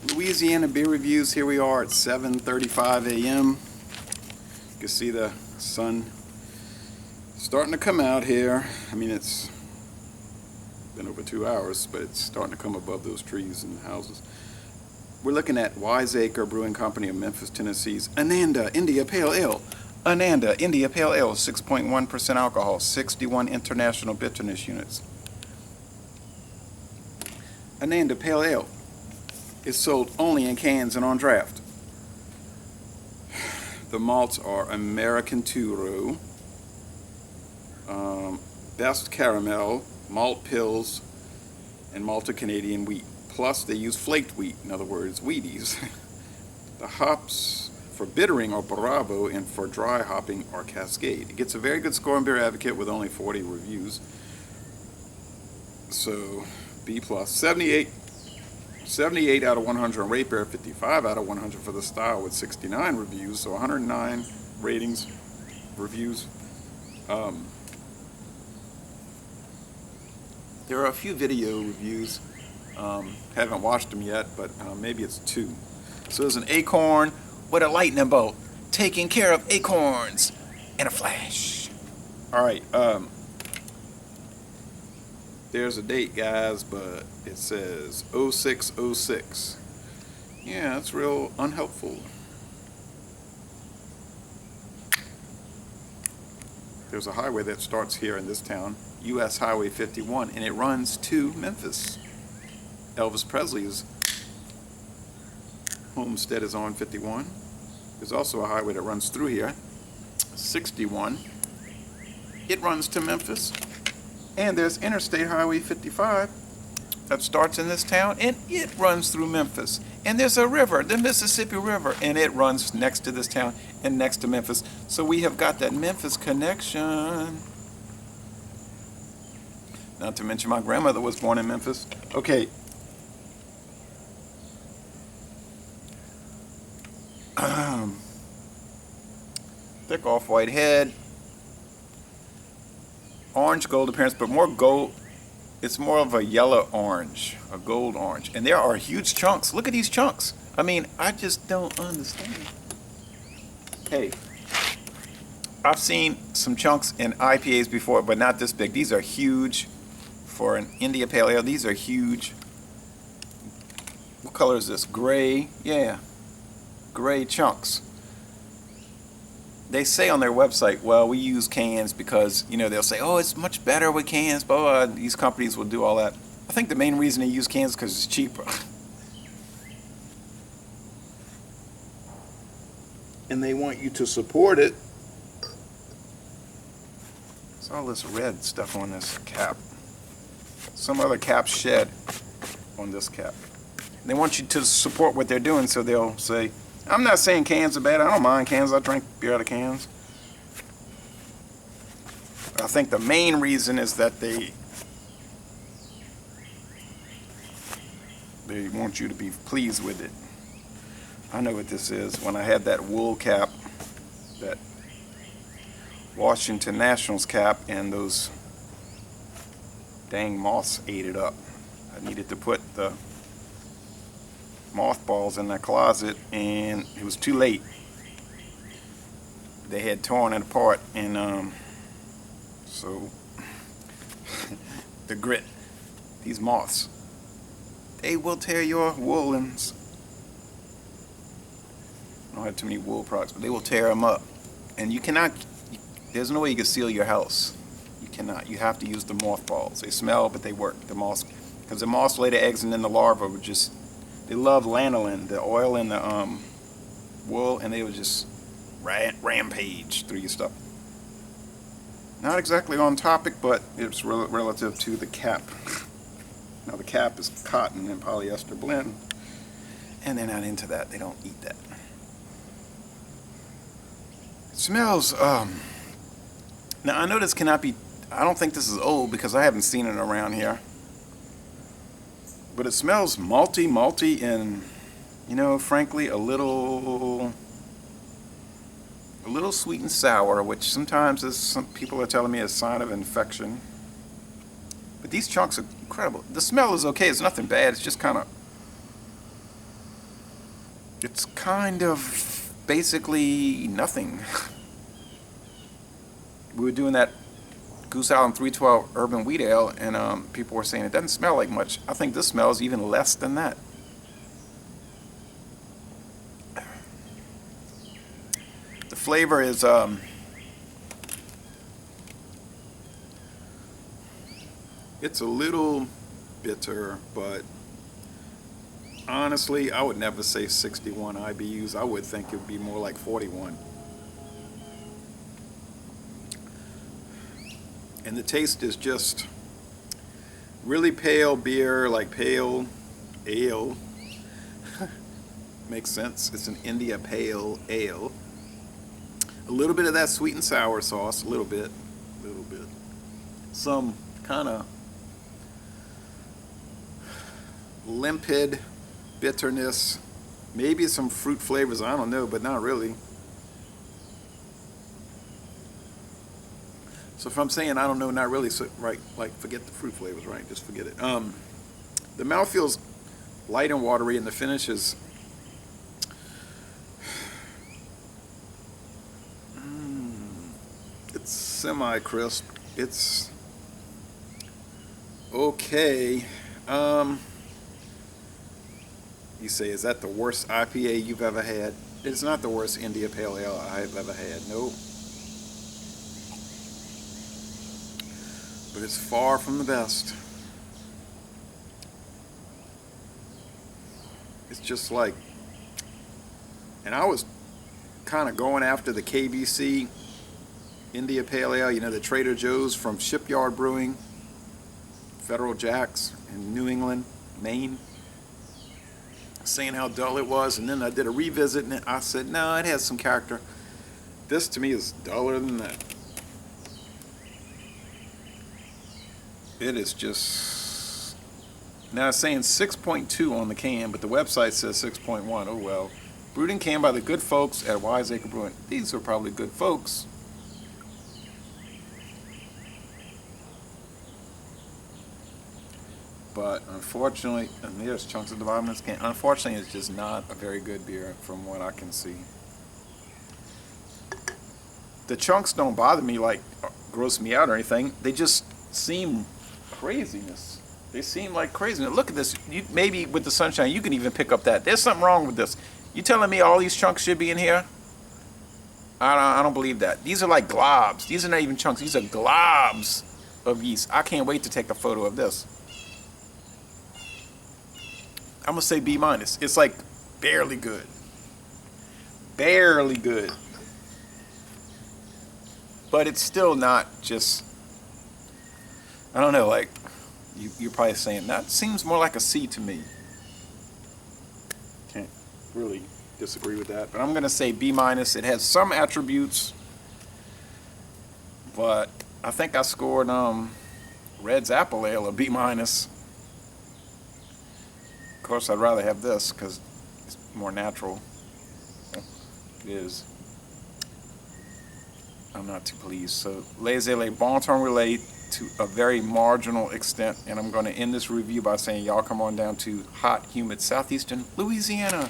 Louisiana beer reviews. Here we are at 7:35 a.m. You can see the sun starting to come out here. I mean, it's been over 2 hours, but it's starting to come above those trees and houses. We're looking at Wiseacre Brewing Company of Memphis, Tennessee's Ananda India Pale Ale. Ananda India Pale Ale, 6.1% alcohol, 61 international bitterness units. Ananda Pale Ale is sold only in cans and on draft. The malts are American Turo, Best Caramel, Malt Pills, and Malted Canadian Wheat. Plus, they use flaked wheat, in other words, Wheaties. The hops for bittering are Bravo, and for dry hopping are Cascade. It gets a very good score on Beer Advocate with only 40 reviews. So, B+. 78 out of 100 on Rate Bear, 55 out of 100 for the style with 69 reviews, so 109 ratings, reviews. There are a few video reviews. Haven't watched them yet, but maybe it's 2. So there's an acorn with a lightning bolt taking care of acorns in a flash. All right. There's a date, guys, but it says 0606. Yeah, that's real unhelpful. There's a highway that starts here in this town, US Highway 51, and it runs to Memphis. Elvis Presley's homestead is on 51. There's also a highway that runs through here, 61. It runs to Memphis. And there's Interstate Highway 55 that starts in this town, and it runs through Memphis. And there's a river, the Mississippi River, and it runs next to this town and next to Memphis. So we have got that Memphis connection. Not to mention my grandmother was born in Memphis. Okay. Thick off-white head. Orange gold appearance, but more gold. It's more of a yellow orange, a gold orange. And there are huge chunks. Look at these chunks. I mean, I just don't understand. Hey, I've seen some chunks in IPAs before, but not this big. These are huge for an India Pale Ale. These are huge. What color is this? Gray. Yeah, gray chunks. They say on their website, well, we use cans because, you know, they'll say, oh, it's much better with cans, blah, blah. These companies will do all that. I think the main reason they use cans is because it's cheaper. And they want you to support it. There's all this red stuff on this cap. Some other cap shed on this cap. They want you to support what they're doing, so they'll say, I'm not saying cans are bad. I don't mind cans. I drink beer out of cans. I think the main reason is that they want you to be pleased with it. I know what this is. When I had that wool cap, that Washington Nationals cap, and those dang moths ate it up. I needed to put the mothballs in the closet, and it was too late. They had torn it apart, and so the grit, these moths, they will tear your woolens. I don't have too many wool products, but they will tear them up. And you cannot, there's no way you can seal your house. You cannot. You have to use the mothballs. They smell, but they work. The moths, because the moths lay the eggs, and then the larvae would just, they love lanolin, the oil in the wool, and they would just rampage through your stuff. Not exactly on topic, but it's relative to the cap. Now the cap is cotton and polyester blend, and they're not into that. They don't eat that. It smells, now I know this cannot be, I don't think this is old because I haven't seen it around here. But it smells malty, and, you know, frankly, a little sweet and sour, which sometimes is, some people are telling me, is a sign of infection. But these chunks are incredible. The smell is okay. It's nothing bad. It's just kind of It's kind of basically nothing. We were doing that Goose Island 312 Urban Wheat Ale, and people were saying it doesn't smell like much. I think this smells even less than that. The flavor is it's a little bitter, but honestly, I would never say 61 IBUs. I would think it would be more like 41. And the taste is just really pale beer, like pale ale. Makes sense. It's an India Pale Ale. A little bit of that sweet and sour sauce, a little bit. Some kind of limpid bitterness, maybe some fruit flavors, I don't know, but not really. So if I'm saying I don't know, not really, so right, like forget the fruit flavors, right? Just forget it. The mouth feels light and watery, and the finish is it's semi-crisp. It's okay. You say, is that the worst IPA you've ever had? It's not the worst India Pale Ale I've ever had. Nope. But it's far from the best. It's just like, and I was kind of going after the KBC India Pale Ale, you know, the Trader Joe's from Shipyard Brewing, Federal Jacks in New England, Maine, saying how dull it was, and then I did a revisit and I said, no, it has some character. This to me is duller than that. It is just, now it's saying 6.2 on the can, but the website says 6.1. Oh well. Brewed and canned by the good folks at Wiseacre Brewing. These are probably good folks. But unfortunately, and there's chunks at the bottom of this can. Unfortunately, it's just not a very good beer from what I can see. The chunks don't bother me, like gross me out or anything. They just seem craziness. They seem like craziness. Look at this. Maybe with the sunshine, you can even pick up that. There's something wrong with this. You telling me all these chunks should be in here? I don't believe that. These are like globs. These are not even chunks. These are globs of yeast. I can't wait to take a photo of this. I'm gonna say B minus. It's like barely good. Barely good. But it's still not just, I don't know, like you're probably saying that seems more like a C to me. Can't really disagree with that, but I'm gonna say B minus. It has some attributes, but I think I scored Red's Apple Ale a B minus. Of course, I'd rather have this because it's more natural. It is. I'm not too pleased. So, laissez-les bon temps relate to a very marginal extent, and I'm going to end this review by saying y'all come on down to hot, humid southeastern Louisiana.